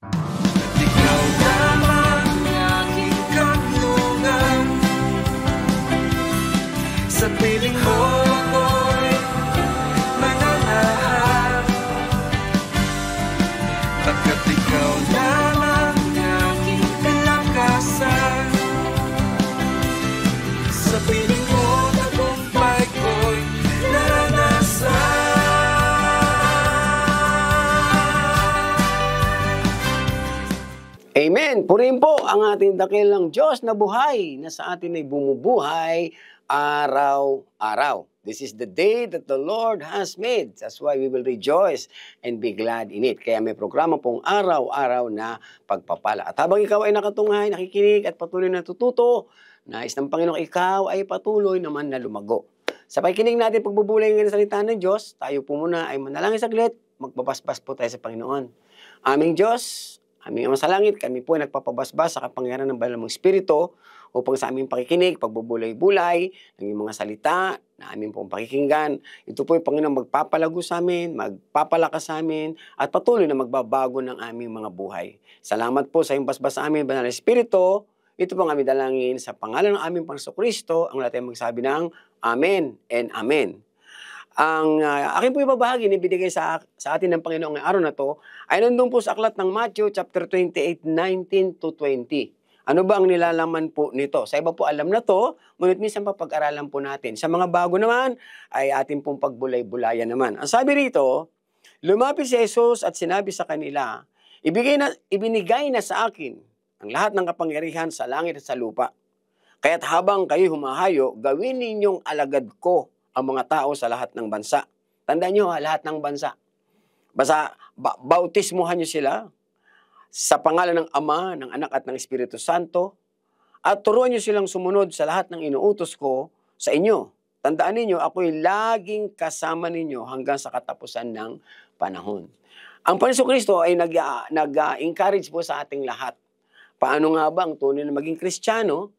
Ikaw lamang aking kanlungan, sa piling mo ako'y mananahan, pagkat ikaw lamang aking kalakasan. Sa piling mo tagumpay ko'y naranasan. Amen! Purihin po ang ating dakilang Diyos na buhay na sa atin ay bumubuhay araw-araw. This is the day that the Lord has made. That's why we will rejoice and be glad in it. Kaya may programa pong araw-araw na pagpapala. At habang ikaw ay nakatunghay, nakikinig at patuloy na natututo, nais ng Panginoon ikaw ay patuloy naman na lumago. Sa pakikinig natin pagbubulay ng salita ng Diyos, tayo po muna ay manalangin saglit, magpapaspas po tayo sa Panginoon. Aming Diyos, aming Ama sa langit, kami po ay nagpapabasbas sa kapangyarihan ng banal mong Espiritu upang sa aming pakikinig, pagbubulay-bulay ng iyong mga salita na aming pong pakikinggan. Ito po ay Panginoon magpapalago sa amin, magpapalakas sa amin, at patuloy na magbabago ng aming mga buhay. Salamat po sa iyong basbas sa amin, Banal na Espiritu. Ito po ang aming dalangin sa pangalan ng aming Panginoong Kristo, ang lahat ay magsabi ng Amen and Amen. Ang aking po ibabahagi na binigay sa atin ng Panginoon ngayong araw na to ay nandun po sa aklat ng Matthew chapter 28, 19 to 20. Ano ba ang nilalaman po nito? Sa iba po alam na to, ngunit minsan pa pag-aralan po natin. Sa mga bago naman, ay ating pong pagbulay-bulayan naman. Ang sabi rito, lumapit si Jesus at sinabi sa kanila, ibinigay na sa akin ang lahat ng kapangyarihan sa langit at sa lupa. Kaya't habang kayo humahayo, gawin ninyong alagad ko ang mga tao sa lahat ng bansa. Tandaan nyo lahat ng bansa. Basta bautismuhan nyo sila sa pangalan ng Ama, ng Anak at ng Espiritu Santo, at turuan nyo silang sumunod sa lahat ng inuutos ko sa inyo. Tandaan ninyo, ako'y laging kasama ninyo hanggang sa katapusan ng panahon. Ang Panginoon Kristo ay nag-encourage po sa ating lahat. Paano nga ba ang tunay na maging Kristiyano?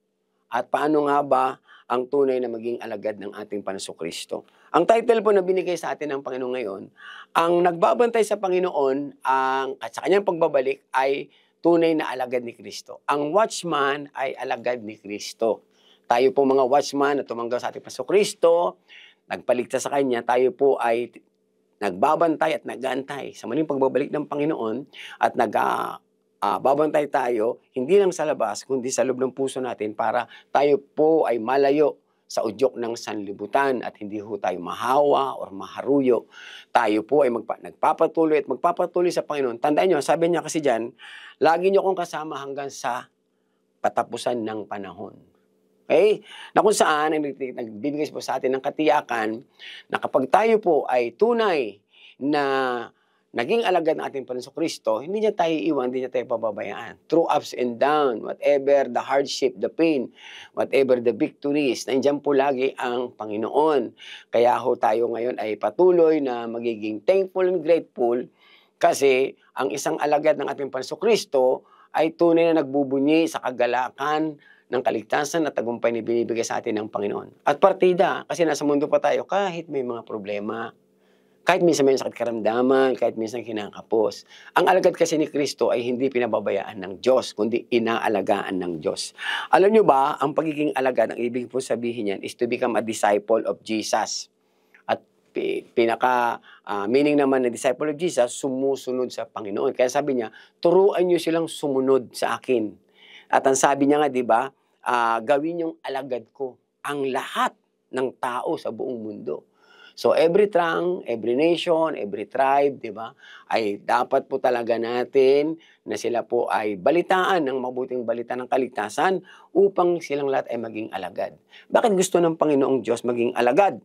At paano nga ba ang tunay na maging alagad ng ating Panginoong Kristo? Ang title po na binigay sa atin ng Panginoon ngayon, ang nagbabantay sa Panginoon at sa kanyang pagbabalik ay tunay na alagad ni Kristo. Ang watchman ay alagad ni Kristo. Tayo po mga watchman na tumanggaw sa ating Panginoong Kristo, nagpaligtas sa Kanya, tayo po ay nagbabantay at nag-aantay sa muling pagbabalik ng Panginoon at babantay tayo, hindi lang sa labas, kundi sa loob ng puso natin para tayo po ay malayo sa udyok ng sanlibutan at hindi ho tayo mahawa o maharuyo. Tayo po ay nagpapatuloy at magpapatuloy sa Panginoon. Tandaan nyo, sabi niya kasi dyan, lagi niyo akong kasama hanggang sa patapusan ng panahon. Okay? Na kung saan, nagbibigay po sa atin ng katiyakan na kapag tayo po ay tunay na naging alagad ng ating Panginoon Kristo, hindi niya tayo iwan, hindi niya tayo pababayaan. Through ups and downs, whatever the hardship, the pain, whatever the victories, nandiyan po lagi ang Panginoon. Kaya ho tayo ngayon ay patuloy na magiging thankful and grateful kasi ang isang alagad ng ating Panginoon Kristo ay tunay na nagbubunyi sa kagalakan ng kaligtasan at tagumpay na binibigay sa atin ng Panginoon. At partida, kasi nasa mundo pa tayo kahit may mga problema, kahit minsan may sakit karamdaman, kahit minsan kinakapos. Ang alagad kasi ni Kristo ay hindi pinababayaan ng Diyos, kundi inaalagaan ng Diyos. Alam nyo ba, ang pagiging alagad, ang ibig po sabihin yan is to become a disciple of Jesus. At meaning naman na disciple of Jesus, sumusunod sa Panginoon. Kaya sabi niya, turuan nyo silang sumunod sa akin. At ang sabi niya nga, di ba, gawin yung alagad ko ang lahat ng tao sa buong mundo. So every tongue, every nation, every tribe, di ba, ay dapat po talaga natin na sila po ay balitaan ng mabuting balita ng kaligtasan upang silang lahat ay maging alagad. Bakit gusto ng Panginoong Diyos maging alagad?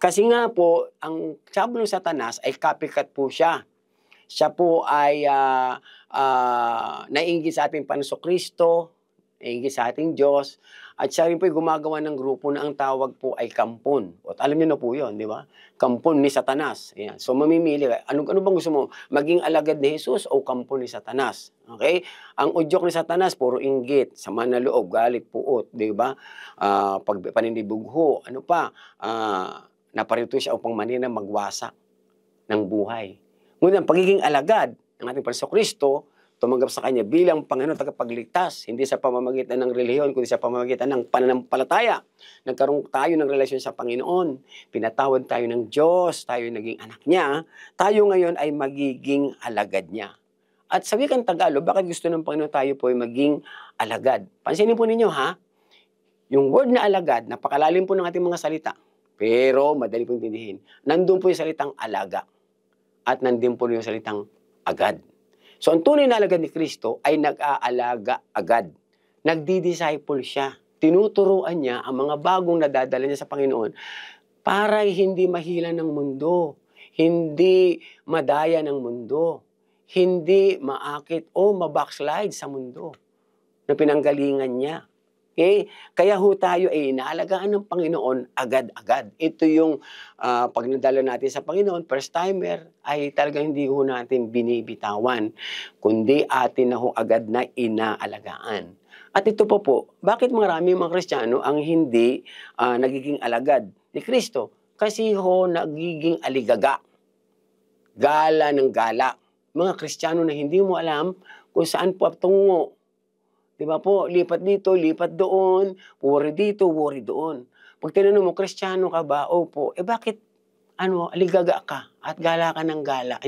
Kasi nga po, ang sabi ng Satanas ay copycat po siya. Siya po ay nainggit sa ating Panginoong Kristo, nainggit sa ating Diyos, at siya rin po ay gumagawa ng grupo na ang tawag po ay kampon. At alam niyo na po yun, di ba? Kampon ni Satanas. Ayan. So mamimili ka. Ano bang gusto mo? Maging alagad ni Jesus o kampon ni Satanas? Okay? Ang udyok ni Satanas, puro inggit, sama na loob, galit, puot, di ba? Paninibugho, ano pa? Naparito siya upang manina magwasak ng buhay. Ngunit ang pagiging alagad ng ating Panginoon Kristo, tumanggap sa Kanya bilang Panginoon tagapagligtas, hindi sa pamamagitan ng relihiyon, kundi sa pamamagitan ng pananampalataya. Nagkaroon tayo ng relasyon sa Panginoon, pinatawad tayo ng Diyos, tayo naging anak niya, tayo ngayon ay magiging alagad niya. At sa wikang Tagalog, bakit gusto ng Panginoon tayo po ay maging alagad? Pansinin po ninyo ha, yung word na alagad, napakalalim po ng ating mga salita, pero madali pong intindihin. Nandun po yung salitang alaga at nandun po yung salitang agad. So, ang tunay na alagad ni Kristo ay nag-aalaga agad. Nagdi-disciple siya. Tinuturuan niya ang mga bagong nadadala niya sa Panginoon para hindi mahila ng mundo, hindi madaya ng mundo, hindi maakit o mabackslide sa mundo na pinanggalingan niya. Okay? Kaya ho tayo ay inaalagaan ng Panginoon agad-agad. Ito yung pag nadala natin sa Panginoon, first timer, ay talagang hindi ho natin binibitawan, kundi atin na ho agad na inaalagaan. At ito po, bakit maraming mga Kristiyano ang hindi nagiging alagad ni Kristo? Kasi ho nagiging aligaga. Gala ng gala. Mga Kristiyano na hindi mo alam kung saan po tungo. Diba po? Lipat dito, lipat doon, worry dito, worry doon. Pag tinanong mo, Kristiyano ka ba? Opo. Bakit aligaga ka at gala ka ng gala?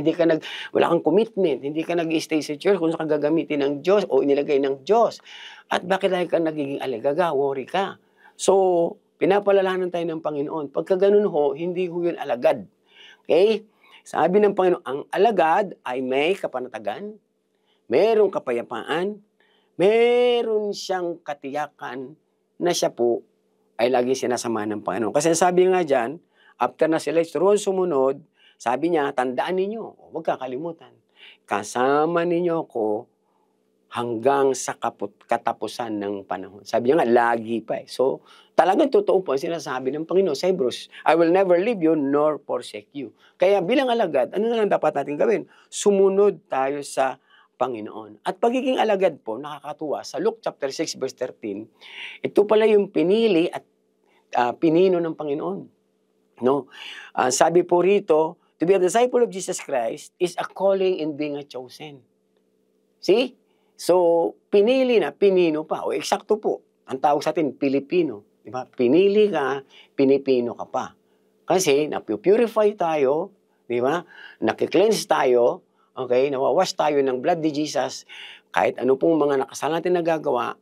Wala kang commitment, hindi ka nag-stay sa church kung saan ka gagamitin ng Diyos o inilagay ng Diyos. At bakit lagi ka nagiging aligaga, worry ka? So, pinapalalahanan tayo ng Panginoon. Pagka ganun ho, hindi ho yun alagad. Okay? Sabi ng Panginoon, ang alagad ay may kapanatagan, mayroong kapayapaan, meron siyang katiyakan na siya po ay lagi sinasamahan ng Panginoon. Kasi sabi nga dyan, after na sila turuan sumunod, sabi niya, tandaan ninyo, huwag kakalimutan, kasama ninyo ko hanggang sa katapusan ng panahon. Sabi niya nga, lagi pa eh. So, talagang totoo po ang sinasabi ng Panginoon sa Hebrews, I will never leave you nor forsake you. Kaya bilang alagad, ano na lang dapat natin gawin? Sumunod tayo sa Panginoon. At pagiging alagad po, nakakatuwa, sa Luke chapter 6 verse 13, ito pala yung pinili at pinino ng Panginoon. No? Sabi po rito, to be a disciple of Jesus Christ is a calling in being a chosen. See? So, pinili na, pinino pa. O eksakto po. Ang tawag sa atin, Pilipino. Diba? Pinili ka, pinipino ka pa. Kasi, napupurify tayo, diba? Nakikleanse tayo, okay, nawawash tayo ng blood ni Jesus, kahit ano pong mga nakasalanan natin nagagawa,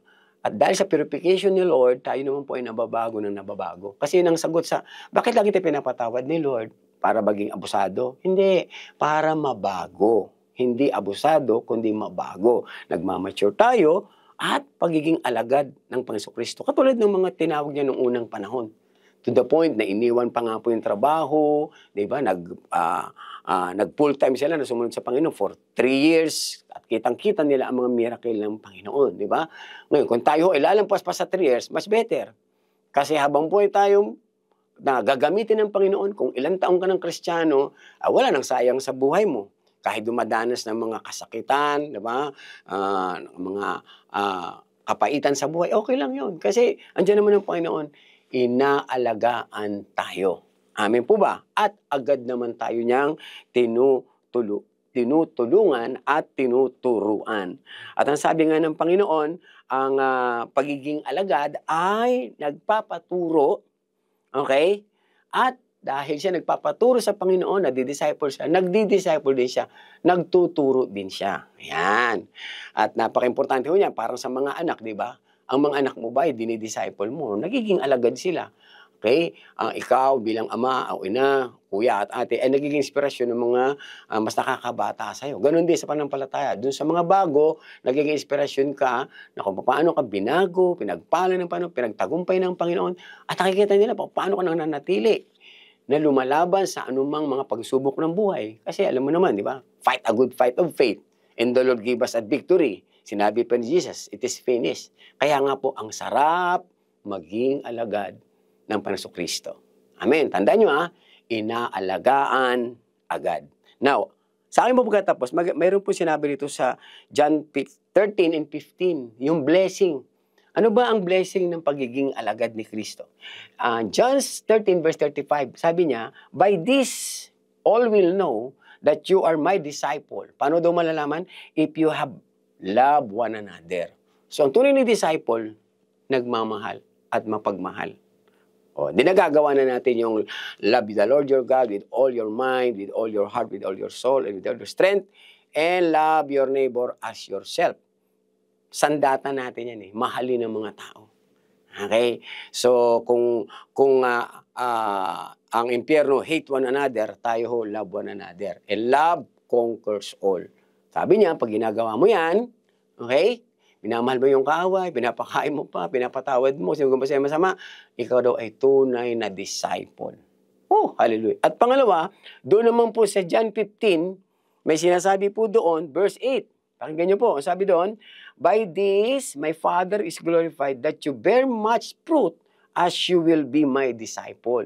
at dahil sa purification ni Lord, tayo naman po ay nababago ng nababago. Kasi yun ang sagot sa, bakit lagi tayo pinapatawad ni Lord? Para maging abusado? Hindi, para mabago. Hindi abusado, kundi mabago. Nagmamature tayo at pagiging alagad ng Panginoon Kristo. Katulad ng mga tinawag niya noong unang panahon. To the point na iniwan pa nga po yung trabaho, di ba? Nag-full-time sila na sumunod sa Panginoon for 3 years at kitang-kita nila ang mga miracle ng Panginoon, di ba? Ngayon, kung tayo ilalampas pa sa 3 years, mas better. Kasi habang buhay tayong gagamitin ng Panginoon, kung ilang taong ka ng Kristiyano, wala nang sayang sa buhay mo. Kahit dumadanas ng mga kasakitan, di ba? Mga kapaitan sa buhay, okay lang yun. Kasi andyan naman ang Panginoon, inaalagaan tayo. Amen po ba? At agad naman tayo niyang tinutulungan at tinuturuan. At ang sabi nga ng Panginoon, ang pagiging alagad ay nagpapaturo, okay? At dahil siya nagpapaturo sa Panginoon, nagdi-disciple din siya, nagtuturo din siya. Ayan. At napaka-importante ho niya, parang sa mga anak, di ba? Ang mga anak mo ba ay dinidisciple mo? Nagiging alagad sila. Okay? Ikaw bilang ama o ina, kuya at ate, ay nagiging inspirasyon ng mga mas nakakabata sa'yo. Ganon din sa pananampalataya. Doon sa mga bago, nagiging inspirasyon ka na kung paano ka binago, pinagpala ng Panginoon, pinagtagumpay ng Panginoon, at nakikita nila paano ka nananatili na lumalaban sa anumang mga pagsubok ng buhay. Kasi alam mo naman, di ba? Fight a good fight of faith. And the Lord give us a victory. Sinabi pa ni Jesus, it is finished. Kaya nga po, ang sarap maging alagad ng Panginoon Kristo. Amen. Tandaan nyo inaalagaan agad. Now, sa akin po pagkatapos, mayroon po sinabi dito sa John 13 and 15, yung blessing. Ano ba ang blessing ng pagiging alagad ni Kristo? John 13 verse 35, sabi niya, by this all will know that you are my disciple. Paano daw malalaman? If you have love one another. So, ang tunay na disciple, nagmamahal at mapagmahal. O, di nagagawa na natin yung love the Lord your God with all your mind, with all your heart, with all your soul, and with all your strength, and love your neighbor as yourself. Sandata natin yan eh. Mahalin ng mga tao. Okay? So, kung ang impyerno hate one another, tayo ho love one another. And love conquers all. Sabi niya, pag ginagawa mo yan, okay? Minamahal mo yung kaaway, pinapakain mo pa, pinapatawad mo, sino kung masama, ikaw daw ay tunay na disciple. Oh, hallelujah. At pangalawa, doon naman po sa John 15, may sinasabi po doon, verse 8. Pakinggan niyo po, ang sabi doon, by this, my Father is glorified that you bear much fruit as you will be my disciple.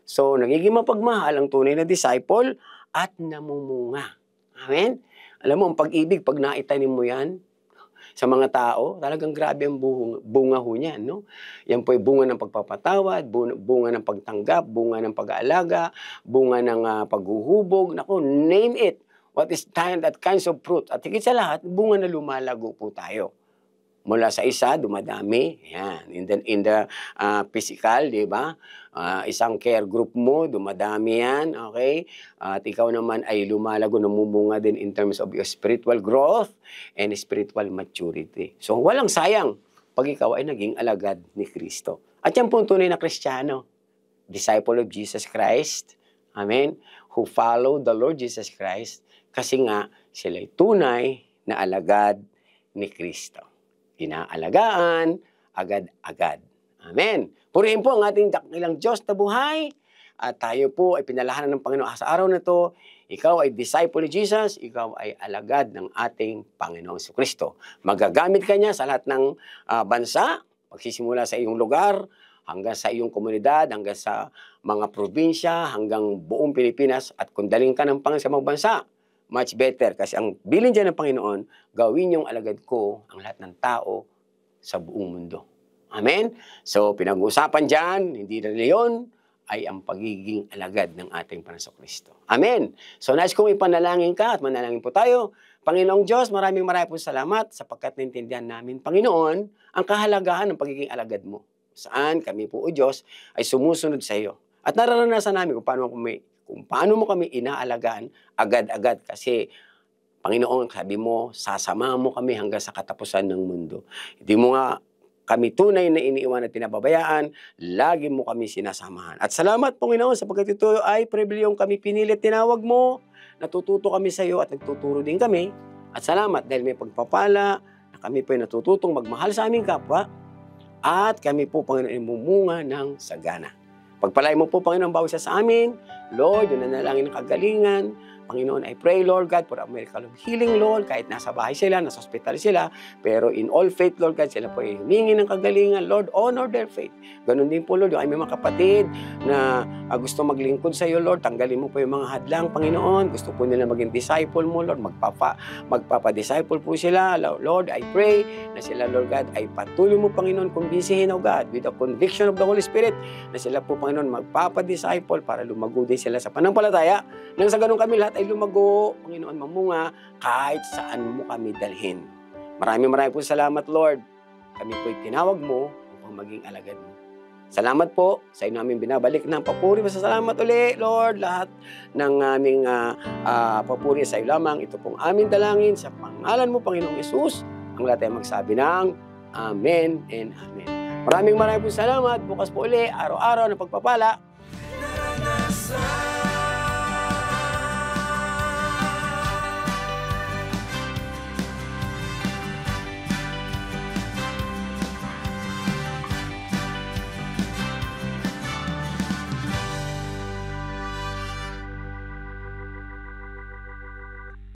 So, nagiging mapagmahal ang tunay na disciple at namumunga. Amen? Alam mo, ang pag-ibig, pag naitanim mo yan, sa mga tao, talagang grabe ang bunga ho niyan, no? Yan po ay bunga ng pagpapatawad, bunga ng pagtanggap, bunga ng pag-aalaga, bunga ng paghuhubog, naku, name it. What is that kinds of fruit? At higit sa lahat, bunga na lumalago po tayo. Mula sa isa, dumadami. Yan. In the physical, di ba? Isang care group mo, dumadami yan. Okay? At ikaw naman ay lumalago, namumunga din in terms of your spiritual growth and spiritual maturity. So, walang sayang pag ikaw ay naging alagad ni Kristo. At yan po ang tunay na Kristiyano. Disciple of Jesus Christ. Amen? Who follow the Lord Jesus Christ. Kasi nga, sila'y tunay na alagad ni Kristo. Inaalagaan, agad-agad. Amen. Purihin po ang ating dakilang Diyos na buhay. At tayo po ay pinalahanan ng Panginoon sa araw na to. Ikaw ay disciple ni Jesus, ikaw ay alagad ng ating Panginoong Kristo. Magagamit ka niya sa lahat ng bansa, magsisimula sa iyong lugar, hanggang sa iyong komunidad, hanggang sa mga probinsya, hanggang buong Pilipinas. At kung daling ka ng Panginoon sa mga bansa, much better. Kasi ang bilin dyan ng Panginoon, gawin yung alagad ko ang lahat ng tao sa buong mundo. Amen? So, pinag-uusapan dyan, hindi reliyon, ay ang pagiging alagad ng ating Panginoong Kristo. Amen? So, nais kong ipanalangin ka at manalangin po tayo. Panginoong Diyos, maraming po salamat sapagkat naintindihan namin, Panginoon, ang kahalagahan ng pagiging alagad mo. Saan kami po, O Diyos, ay sumusunod sa iyo. At nararanasan namin kung paano mo kami inaalagaan agad-agad kasi Panginoon, sabi mo, sasama mo kami hanggang sa katapusan ng mundo. Hindi mo nga kami tunay na iniiwan at pinababayaan, lagi mo kami sinasamahan. At salamat, Panginoon, sapagkat ito ay pribilehong kami pinilit, tinawag mo, natututo kami sa iyo at nagtuturo din kami. At salamat dahil may pagpapala na kami po ay natututong magmahal sa aming kapwa at kami po, Panginoon, ay mumunga ng sagana. Pagpalain mo po, Panginoon, bawat isa sa amin. Lord, yung nanalangin ng kagalingan. Panginoon, I pray, Lord God, for a miracle of healing, Lord, kahit nasa bahay sila, nasa hospital sila, pero in all faith, Lord God, sila po ay humingi ng kagalingan. Lord, honor their faith. Ganun din po, Lord, yung aming mga kapatid na gusto maglingkod sa iyo, Lord, tanggalin mo po yung mga hadlang, Panginoon. Gusto po nila maging disciple mo, Lord, magpapa-disciple po sila. Lord, I pray na sila, Lord God, ay patuloy mo, Panginoon, kumbinsihin, O God, with the conviction of the Holy Spirit, na sila po, Panginoon, magpapa-disciple para lumago din sila sa panampalataya. Nang sa ganun kami lahat ay lumago, Panginoon, mamunga, kahit saan mo kami dalhin. Maraming po salamat, Lord. Kami po'y tinawag mo upang maging alagad mo. Salamat po sa inyo namin binabalik ng papuri. Salamat uli, Lord. Lahat ng aming papuri sa iyo lamang. Ito pong aming dalangin sa pangalan mo, Panginoong Yesus. Ang lahat ay magsabi ng Amen and Amen. Maraming po salamat. Bukas po uli, araw-araw na pagpapala. Naranasan